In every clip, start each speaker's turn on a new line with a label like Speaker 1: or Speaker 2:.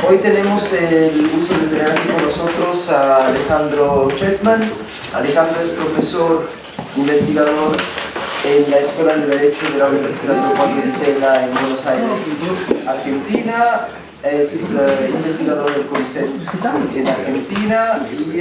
Speaker 1: Hoy tenemos el gusto de tener aquí con nosotros a Alejandro Chetman. Alejandro es profesor investigador en la Escuela de Derecho de la Universidad de Juan de Isela en Buenos Aires, Argentina. Es investigador del CONICET en Argentina y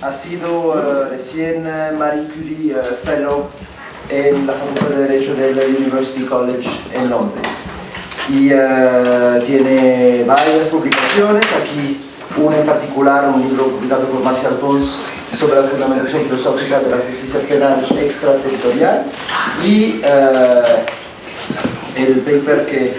Speaker 1: ha sido recién Marie Curie Fellow en la Facultad de Derecho del University College en Londres. Y tiene varias publicaciones, aquí una en particular, un libro publicado por Marcial Pons sobre la fundamentación filosófica de la justicia penal extraterritorial, y el paper que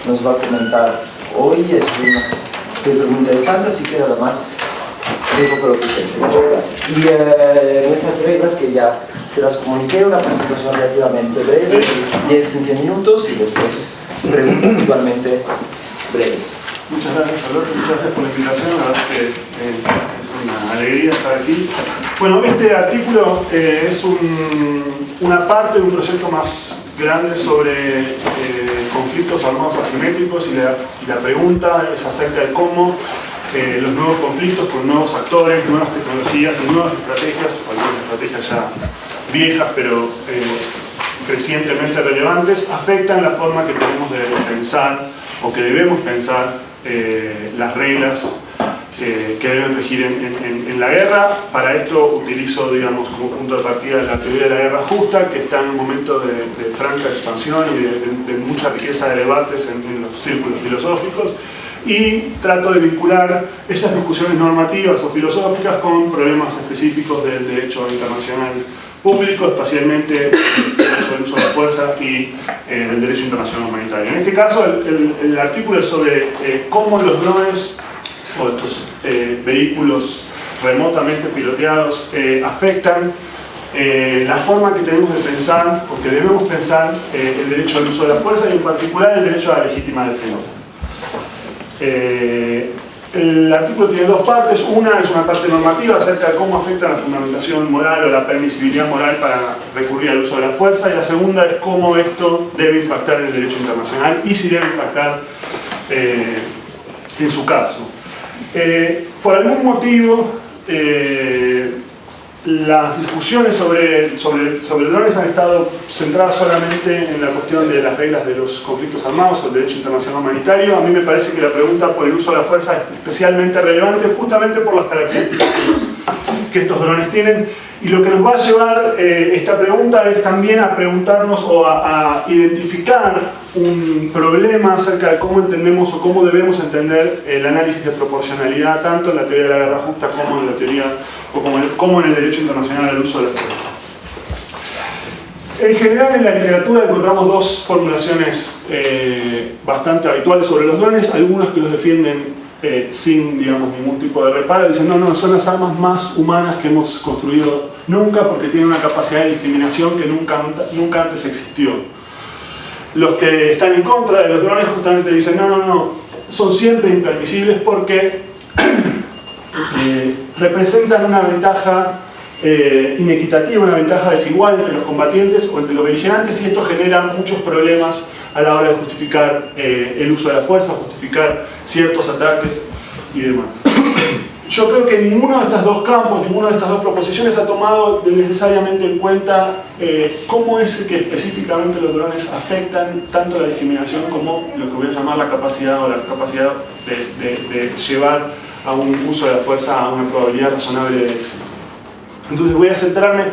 Speaker 1: nos va a comentar hoy es un paper muy interesante, así que nada más dejo por lo que siempre. Muchas gracias. Y nuestras reglas, que ya se las comuniqué, una presentación relativamente breve, 10-15 minutos, y después preguntas igualmente breves.
Speaker 2: Muchas gracias, Alberto, muchas gracias por la invitación, la verdad es que es una alegría estar aquí. Bueno, este artículo es una parte de un proyecto más grande sobre conflictos armados asimétricos, y la pregunta es acerca de cómo los nuevos conflictos con nuevos actores, nuevas tecnologías y nuevas estrategias, algunas estrategias ya viejas pero crecientemente relevantes, afectan la forma que tenemos de pensar o que debemos pensar las reglas que deben regir en la guerra. Para esto utilizo, digamos, como punto de partida la teoría de la guerra justa, que está en un momento de franca expansión y de mucha riqueza de debates en los círculos filosóficos, y trato de vincular esas discusiones normativas o filosóficas con problemas específicos del derecho internacional público, especialmente el derecho del uso de la fuerza y el derecho internacional humanitario. En este caso, el artículo es sobre cómo los drones o estos vehículos remotamente piloteados afectan la forma que tenemos de pensar, porque debemos pensar el derecho al uso de la fuerza, y en particular el derecho a la legítima defensa. El artículo tiene dos partes. Una es una parte normativa acerca de cómo afecta la fundamentación moral o la permisibilidad moral para recurrir al uso de la fuerza, y la segunda es cómo esto debe impactar en el derecho internacional y si debe impactar en su caso. Por algún motivo, las discusiones sobre drones han estado centradas solamente en la cuestión de las reglas de los conflictos armados o el derecho internacional humanitario. A mí me parece que la pregunta por el uso de la fuerza es especialmente relevante, justamente por las características que estos drones tienen. Y lo que nos va a llevar esta pregunta es también a preguntarnos o a identificar un problema acerca de cómo entendemos o cómo debemos entender el análisis de proporcionalidad, tanto en la teoría de la guerra justa como en la teoría como en el derecho internacional al uso de la fuerza. En general, en la literatura encontramos dos formulaciones bastante habituales sobre los drones. Algunos que los defienden sin, digamos, ningún tipo de reparo, dicen no, son las armas más humanas que hemos construido nunca, porque tienen una capacidad de discriminación que nunca antes existió. Los que están en contra de los drones justamente dicen no, son siempre impermisibles porque representan una ventaja inequitativa, una ventaja desigual entre los combatientes o entre los beligerantes, y esto genera muchos problemas a la hora de justificar el uso de la fuerza, justificar ciertos ataques y demás. Yo creo que ninguno de estos dos campos, ninguna de estas dos proposiciones ha tomado necesariamente en cuenta cómo es que específicamente los drones afectan tanto la discriminación como lo que voy a llamar la capacidad de llevar a un uso de la fuerza a una probabilidad razonable de éxito. Entonces voy a centrarme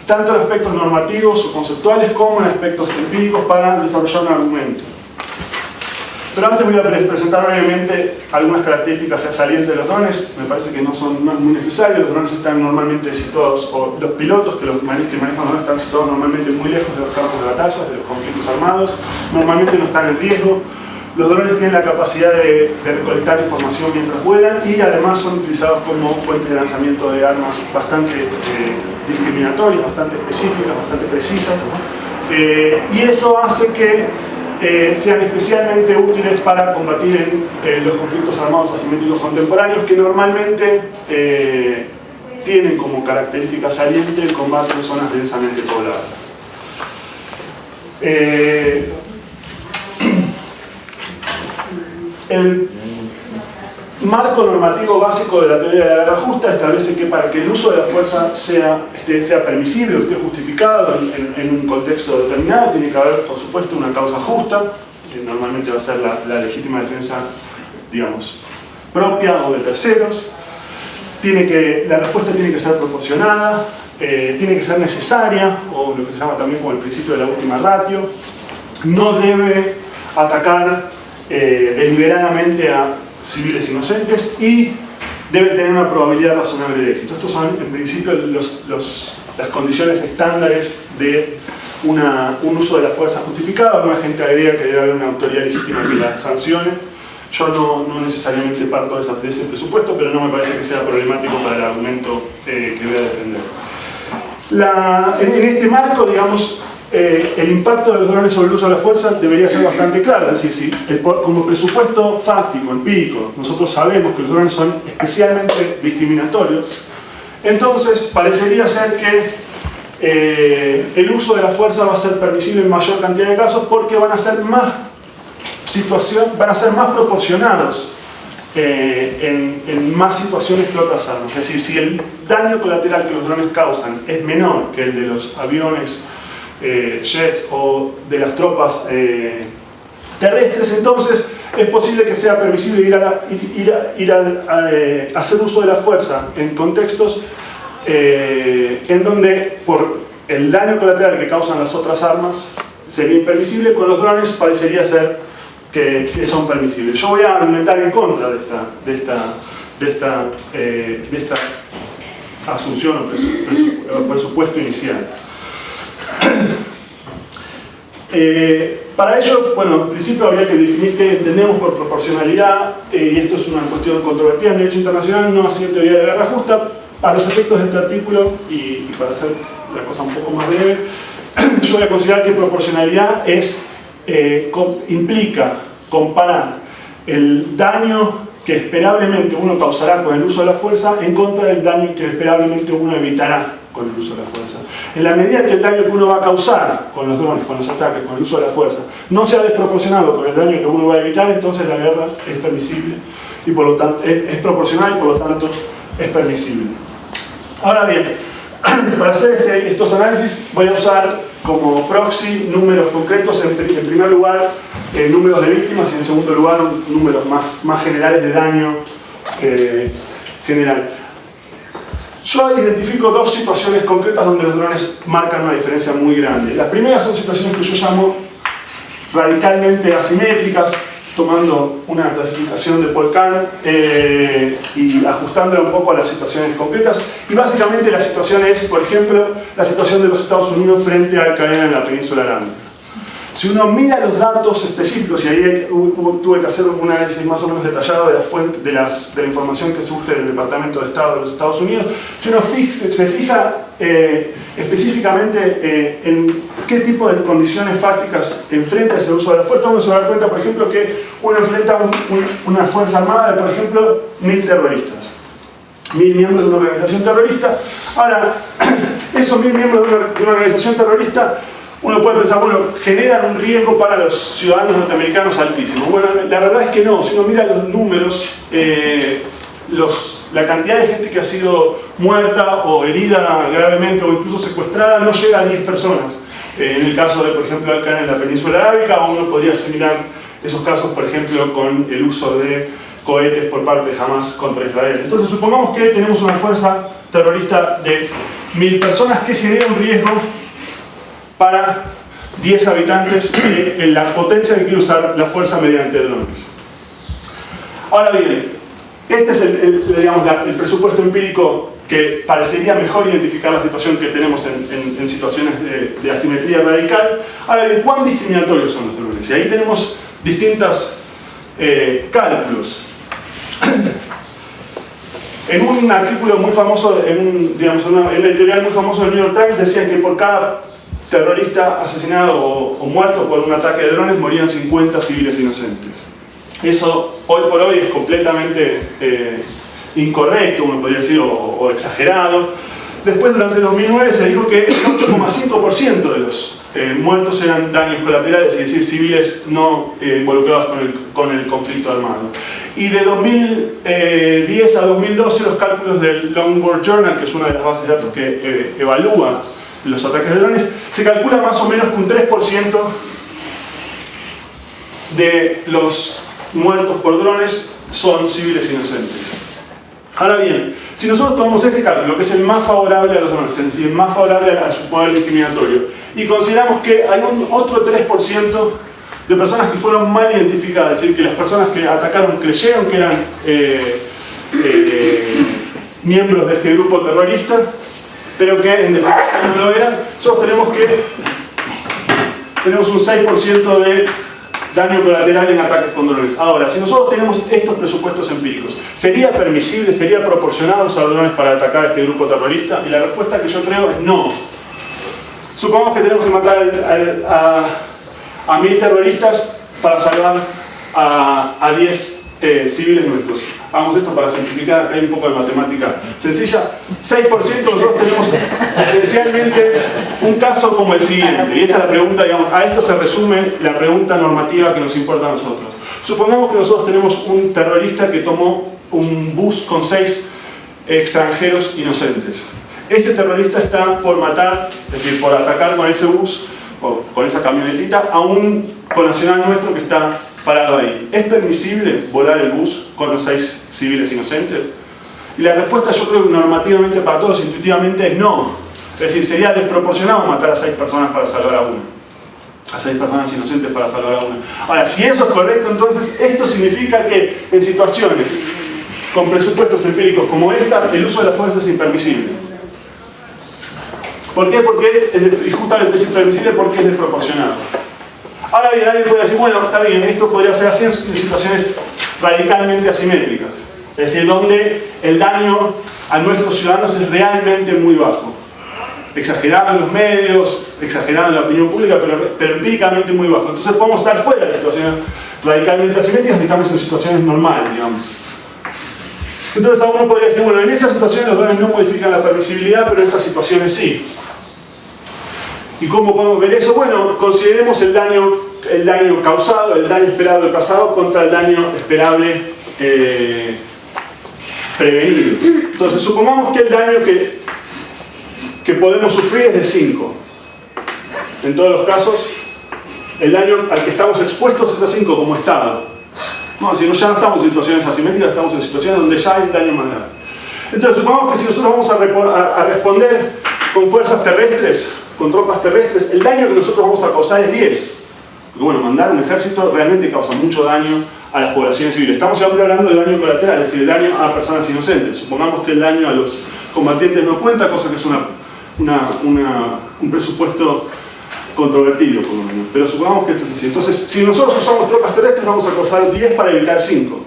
Speaker 2: tanto en aspectos normativos o conceptuales como en aspectos empíricos para desarrollar un argumento. Pero antes voy a presentar brevemente algunas características salientes de los drones. Me parece que no es muy necesario. Los drones están normalmente situados, o los pilotos que manejan los drones están situados normalmente muy lejos de los campos de batalla, de los conflictos armados. Normalmente no están en riesgo. Los drones tienen la capacidad de recolectar información mientras vuelan, y además son utilizados como fuente de lanzamiento de armas bastante discriminatorias, bastante específicas, bastante precisas, y eso hace que sean especialmente útiles para combatir en los conflictos armados asimétricos contemporáneos, que normalmente tienen como característica saliente el combate en zonas densamente pobladas. marco normativo básico de la teoría de la guerra justa establece que para que el uso de la fuerza sea permisible o esté justificado en un contexto determinado, tiene que haber, por supuesto, una causa justa, que normalmente va a ser la legítima defensa, digamos, propia o de terceros. La respuesta tiene que ser proporcionada, tiene que ser necesaria, o lo que se llama también como el principio de la última ratio. No debe atacar deliberadamente a civiles inocentes y debe tener una probabilidad razonable de éxito. Estos son, en principio, las condiciones estándares de un uso de la fuerza justificada. Alguna gente agrega que debe haber una autoridad legítima que la sancione. Yo no necesariamente parto de ese presupuesto, pero no me parece que sea problemático para el argumento que voy a defender. En este marco, digamos, el impacto de los drones sobre el uso de la fuerza debería ser bastante claro. Es decir, si como presupuesto fáctico, empírico, nosotros sabemos que los drones son especialmente discriminatorios, entonces parecería ser que el uso de la fuerza va a ser permisible en mayor cantidad de casos porque van a ser más proporcionados en más situaciones que otras armas. Es decir, si el daño colateral que los drones causan es menor que el de los aviones, jets o de las tropas terrestres, entonces es posible que sea permisible hacer uso de la fuerza en contextos en donde por el daño colateral que causan las otras armas sería impermisible. Con los drones parecería ser que son permisibles. Yo voy a argumentar en contra de esta asunción o presupuesto inicial. Para ello, bueno, en principio habría que definir qué entendemos por proporcionalidad, y esto es una cuestión controvertida en derecho internacional, no así en teoría de la guerra justa. Para los efectos de este artículo, y para hacer la cosa un poco más breve, yo voy a considerar que proporcionalidad implica comparar el daño que esperablemente uno causará con el uso de la fuerza en contra del daño que esperablemente uno evitará con el uso de la fuerza. En la medida que el daño que uno va a causar con los drones, con los ataques, con el uso de la fuerza, no sea desproporcionado con el daño que uno va a evitar, entonces la guerra es permisible y por lo tanto es proporcional y por lo tanto es permisible. Ahora bien, para hacer estos análisis voy a usar como proxy números concretos, en primer lugar números de víctimas y en segundo lugar números más generales de daño general. Yo identifico dos situaciones concretas donde los drones marcan una diferencia muy grande. Las primeras son situaciones que yo llamo radicalmente asimétricas, tomando una clasificación de Paul Kahn y ajustándola un poco a las situaciones concretas. Y básicamente la situación es, por ejemplo, la situación de los Estados Unidos frente a Al-Qaeda en la península arábiga. Si uno mira los datos específicos, y ahí tuve que hacer un análisis más o menos detallado de la información que surge del Departamento de Estado de los Estados Unidos, si uno se fija específicamente en qué tipo de condiciones fácticas enfrenta ese uso de la fuerza, uno se va a dar cuenta, por ejemplo, que uno enfrenta una fuerza armada de, por ejemplo, 1000 terroristas. 1000 miembros de una organización terrorista. Ahora, esos 1000 miembros de una organización terrorista, uno puede pensar, bueno, generan un riesgo para los ciudadanos norteamericanos altísimo. Bueno, la verdad es que no. Si uno mira los números, la cantidad de gente que ha sido muerta o herida gravemente o incluso secuestrada no llega a 10 personas. En el caso de, por ejemplo, acá en la península arábiga, uno podría asimilar esos casos, por ejemplo, con el uso de cohetes por parte de Hamas contra Israel. Entonces, supongamos que tenemos una fuerza terrorista de 1000 personas que genera un riesgo para 10 habitantes en la potencia que quiere usar la fuerza mediante drones. Ahora bien, este es el presupuesto empírico que parecería mejor identificar la situación que tenemos en situaciones de asimetría radical. Ahora bien, ¿cuán discriminatorios son los drones? Y ahí tenemos distintos cálculos. En un artículo muy famoso, en la editorial muy famoso del New York Times, decían que por cada terrorista asesinado o muerto por un ataque de drones morían 50 civiles inocentes. Eso hoy por hoy es completamente incorrecto, uno podría decir, o exagerado. Después, durante 2009, se dijo que el 8,5% de los muertos eran daños colaterales, es decir, civiles no involucrados con el conflicto armado. Y de 2010 a 2012 los cálculos del Longboard Journal, que es una de las bases de datos que evalúa los ataques de drones, se calcula más o menos que un 3% de los muertos por drones son civiles inocentes. Ahora bien, si nosotros tomamos este cálculo, que es el más favorable a los drones, es decir, el más favorable a su poder discriminatorio, y consideramos que hay un otro 3% de personas que fueron mal identificadas, es decir, que las personas que atacaron creyeron que eran miembros de este grupo terrorista, pero que en definitiva no lo eran, nosotros tenemos un 6% de daño colateral en ataques con drones. Ahora, si nosotros tenemos estos presupuestos empíricos, ¿sería permisible, sería proporcionado usar drones para atacar a este grupo terrorista? Y la respuesta que yo creo es no. Supongamos que tenemos que matar a 1000 terroristas para salvar a 10 civiles nuestros. Hagamos esto para simplificar, hay un poco de matemática sencilla. 6% nosotros tenemos esencialmente un caso como el siguiente. Y esta es la pregunta, digamos, a esto se resume la pregunta normativa que nos importa a nosotros. Supongamos que nosotros tenemos un terrorista que tomó un bus con 6 extranjeros inocentes. Ese terrorista está por matar, es decir, por atacar con ese bus o con esa camionetita a un connacional nuestro que está parado ahí. ¿Es permisible volar el bus con los 6 civiles inocentes? Y la respuesta, yo creo que normativamente para todos, intuitivamente, es no. Es decir, sería desproporcionado matar a 6 personas para salvar a una. A 6 personas inocentes para salvar a una. Ahora, si eso es correcto, entonces esto significa que en situaciones con presupuestos empíricos como esta, el uso de la fuerza es impermisible. ¿Por qué? Y justamente es impermisible porque es desproporcionado. Ahora bien, alguien puede decir, bueno, está bien, esto podría ser así en situaciones radicalmente asimétricas. Es decir, donde el daño a nuestros ciudadanos es realmente muy bajo. Exagerado en los medios, exagerado en la opinión pública, pero empíricamente muy bajo. Entonces podemos estar fuera de situaciones radicalmente asimétricas y estamos en situaciones normales, digamos. Entonces uno podría decir, bueno, en esas situaciones los drones no modifican la permisibilidad, pero en estas situaciones sí. ¿Y cómo podemos ver eso? Bueno, consideremos el daño causado, el daño esperable causado contra el daño esperable prevenido. Entonces, supongamos que el daño que podemos sufrir es de 5. En todos los casos, el daño al que estamos expuestos es a 5 como Estado. No, si no, ya no estamos en situaciones asimétricas, estamos en situaciones donde ya hay un daño más grave. Entonces, supongamos que si nosotros vamos a responder con fuerzas terrestres, con tropas terrestres, el daño que nosotros vamos a causar es 10. Porque bueno, mandar un ejército realmente causa mucho daño a las poblaciones civiles. Estamos siempre hablando de daño colateral, es decir, el daño a personas inocentes. Supongamos que el daño a los combatientes no cuenta, cosa que es un presupuesto controvertido, por lo menos. Pero supongamos que esto es así. Entonces, si nosotros usamos tropas terrestres, vamos a causar 10 para evitar 5.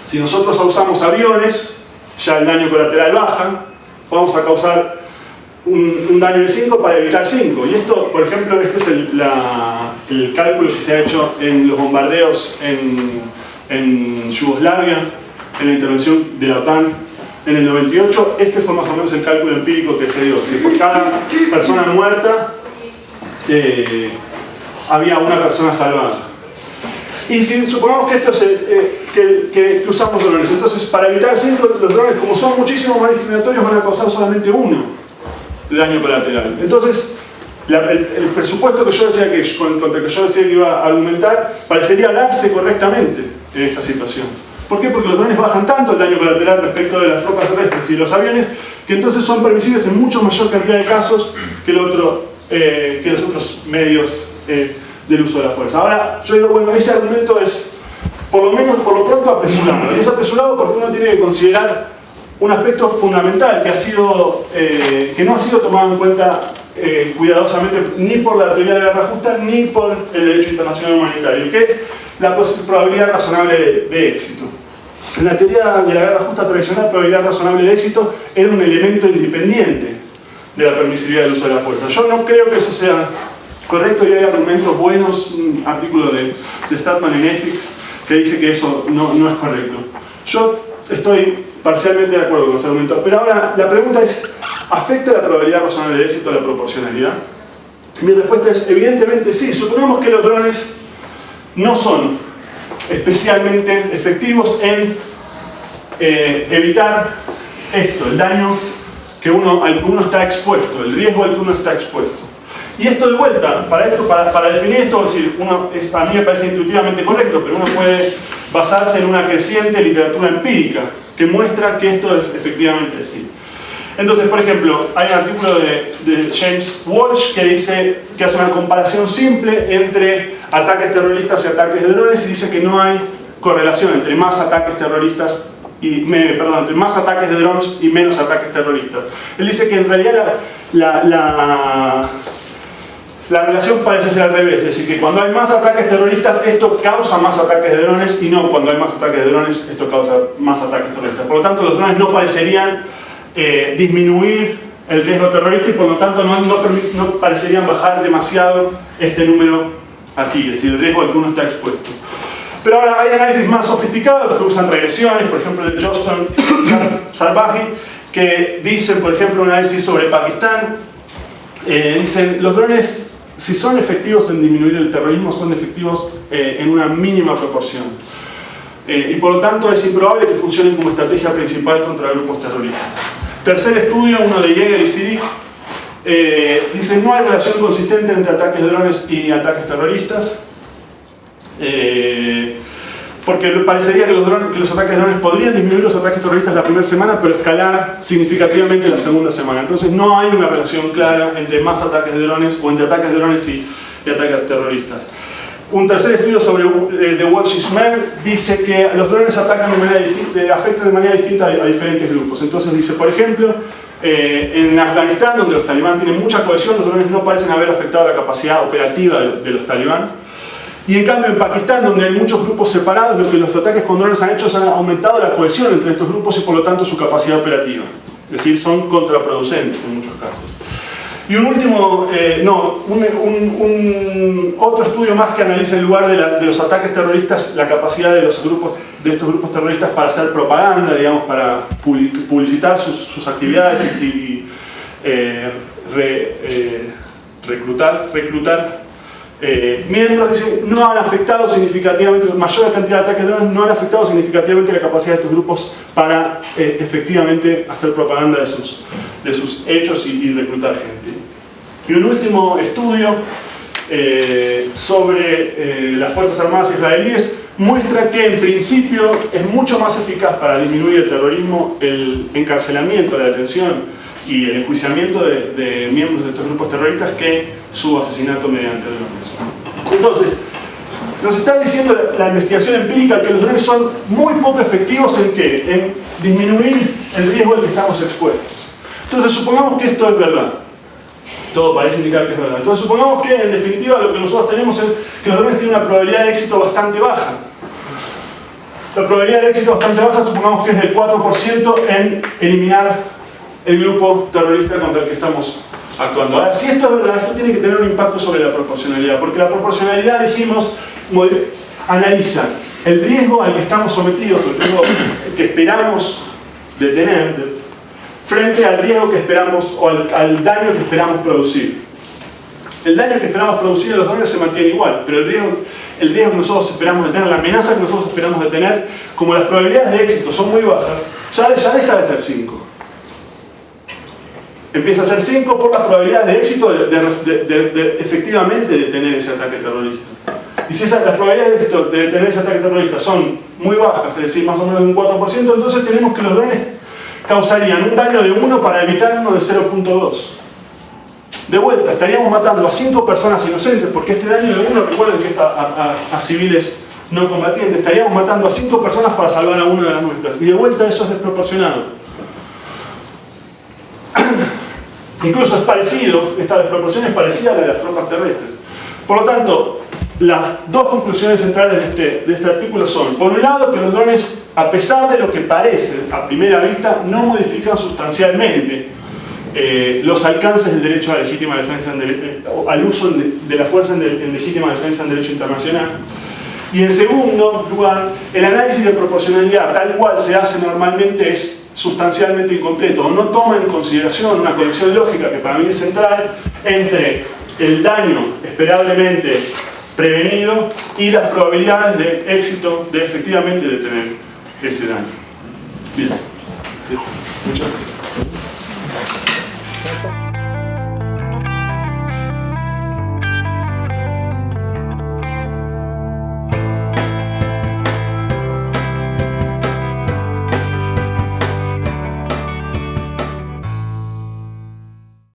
Speaker 2: Si nosotros usamos aviones, ya el daño colateral baja, vamos a causar un daño de 5 para evitar 5. Y esto, por ejemplo, este es el cálculo que se ha hecho en los bombardeos en Yugoslavia, en la intervención de la OTAN en el 98. Este fue más o menos el cálculo empírico que se dio. Si por cada persona muerta había una persona salvada. Y si supongamos que esto es que usamos drones, entonces para evitar 5, los drones, como son muchísimo más discriminatorios, van a causar solamente 1 de daño colateral. Entonces, el presupuesto que yo decía contra el que yo decía que iba a argumentar parecería darse correctamente en esta situación. ¿Por qué? Porque los drones bajan tanto el daño colateral respecto de las tropas terrestres y los aviones, que entonces son permisibles en mucho mayor cantidad de casos que los otros medios del uso de la fuerza. Ahora, yo digo, bueno, ese argumento es, por lo pronto, apresurado. Y es apresurado porque uno tiene que considerar un aspecto fundamental que no ha sido tomado en cuenta cuidadosamente ni por la teoría de guerra justa ni por el derecho internacional humanitario, que es la probabilidad razonable de éxito. En la teoría de la guerra justa tradicional, la probabilidad razonable de éxito era un elemento independiente de la permisibilidad del uso de la fuerza. Yo no creo que eso sea correcto y hay argumentos buenos, un artículo de Statman en Ethics que dice que eso no es correcto. Yo estoy parcialmente de acuerdo con ese argumento, pero ahora la pregunta es, ¿afecta la probabilidad razonable de éxito a la proporcionalidad? Mi respuesta es, evidentemente sí. Supongamos que los drones no son especialmente efectivos en evitar esto, el daño al que uno está expuesto, el riesgo al que uno está expuesto. Y esto de vuelta, para definir esto, es decir, a mí me parece intuitivamente correcto, pero uno puede basarse en una creciente literatura empírica que muestra que esto es efectivamente así. Entonces, por ejemplo, hay un artículo de James Walsh que hace una comparación simple entre ataques terroristas y ataques de drones y dice que no hay correlación entre más ataques terroristas entre más ataques de drones y menos ataques terroristas. Él dice que en realidad la relación parece ser al revés, es decir, que cuando hay más ataques terroristas esto causa más ataques de drones y no cuando hay más ataques de drones esto causa más ataques terroristas. Por lo tanto, los drones no parecerían disminuir el riesgo terrorista y por lo tanto no parecerían bajar demasiado este número aquí, es decir, el riesgo al que uno está expuesto. Pero ahora hay análisis más sofisticados que usan regresiones, por ejemplo el de Johnston y Sarbaji, que dicen, por ejemplo, un análisis sobre Pakistán, dicen los drones, si son efectivos en disminuir el terrorismo, son efectivos en una mínima proporción. Y por lo tanto es improbable que funcionen como estrategia principal contra grupos terroristas. Tercer estudio, uno de Yeager y Siddiq, dice no hay relación consistente entre ataques de drones y ataques terroristas, porque parecería que los ataques de drones podrían disminuir los ataques terroristas la primera semana, pero escalar significativamente la segunda semana. Entonces no hay una relación clara entre más ataques de drones o entre ataques de drones y ataques terroristas. Un tercer estudio de Walsh y Schmer dice que los drones afectan de manera distinta a diferentes grupos. Entonces dice, por ejemplo, en Afganistán, donde los talibán tienen mucha cohesión, los drones no parecen haber afectado la capacidad operativa de los talibán. Y en cambio en Pakistán, donde hay muchos grupos separados, lo que los ataques con drones han hecho es han aumentado la cohesión entre estos grupos y por lo tanto su capacidad operativa. Es decir, son contraproducentes en muchos casos. Y un último, otro estudio más que analiza en lugar de los ataques terroristas, la capacidad de estos grupos terroristas para hacer propaganda, digamos, para publicitar sus actividades y reclutar miembros. Dicen, no han afectado significativamente, mayor cantidad de ataques de drones no han afectado significativamente la capacidad de estos grupos para efectivamente hacer propaganda de sus hechos y reclutar gente. Y un último estudio sobre las Fuerzas Armadas israelíes muestra que en principio es mucho más eficaz para disminuir el terrorismo el encarcelamiento, la detención y el enjuiciamiento de miembros de estos grupos terroristas que su asesinato mediante drones. Entonces, nos está diciendo la investigación empírica que los drones son muy poco efectivos en disminuir el riesgo al que estamos expuestos. Entonces, supongamos que esto es verdad. Todo parece indicar que es verdad. Entonces, supongamos que en definitiva lo que nosotros tenemos es que los drones tienen una probabilidad de éxito bastante baja. La probabilidad de éxito bastante baja, supongamos que es del 4% en eliminar el grupo terrorista contra el que estamos actuando. Ahora, si esto es verdad, esto tiene que tener un impacto sobre la proporcionalidad, porque la proporcionalidad, dijimos, analiza el riesgo al que estamos sometidos, el riesgo que esperamos detener, frente al riesgo que esperamos, o al daño que esperamos producir. El daño que esperamos producir en los drones se mantiene igual, pero el riesgo que nosotros esperamos detener, la amenaza que nosotros esperamos detener, como las probabilidades de éxito son muy bajas, ya deja de ser 5. Empieza a ser 5 por las probabilidades de éxito de efectivamente detener ese ataque terrorista. Y si las probabilidades de éxito de detener ese ataque terrorista son muy bajas, es decir, más o menos de un 4%, entonces tenemos que los drones causarían un daño de 1 para evitar uno de 0.2. De vuelta, estaríamos matando a 5 personas inocentes, porque este daño de 1, recuerden que es a civiles no combatientes, estaríamos matando a 5 personas para salvar a una de las nuestras. Y de vuelta eso es desproporcionado. Incluso es parecido, esta desproporción es parecida a la de las tropas terrestres. Por lo tanto, las dos conclusiones centrales de este artículo son, por un lado, que los drones, a pesar de lo que parece a primera vista, no modifican sustancialmente los alcances del derecho a la legítima defensa, al uso de la fuerza en legítima defensa en derecho internacional. Y en segundo lugar, el análisis de proporcionalidad tal cual se hace normalmente es sustancialmente incompleto, no toma en consideración una conexión lógica que para mí es central entre el daño esperablemente prevenido y las probabilidades de éxito de efectivamente detener ese daño. Bien, muchas gracias.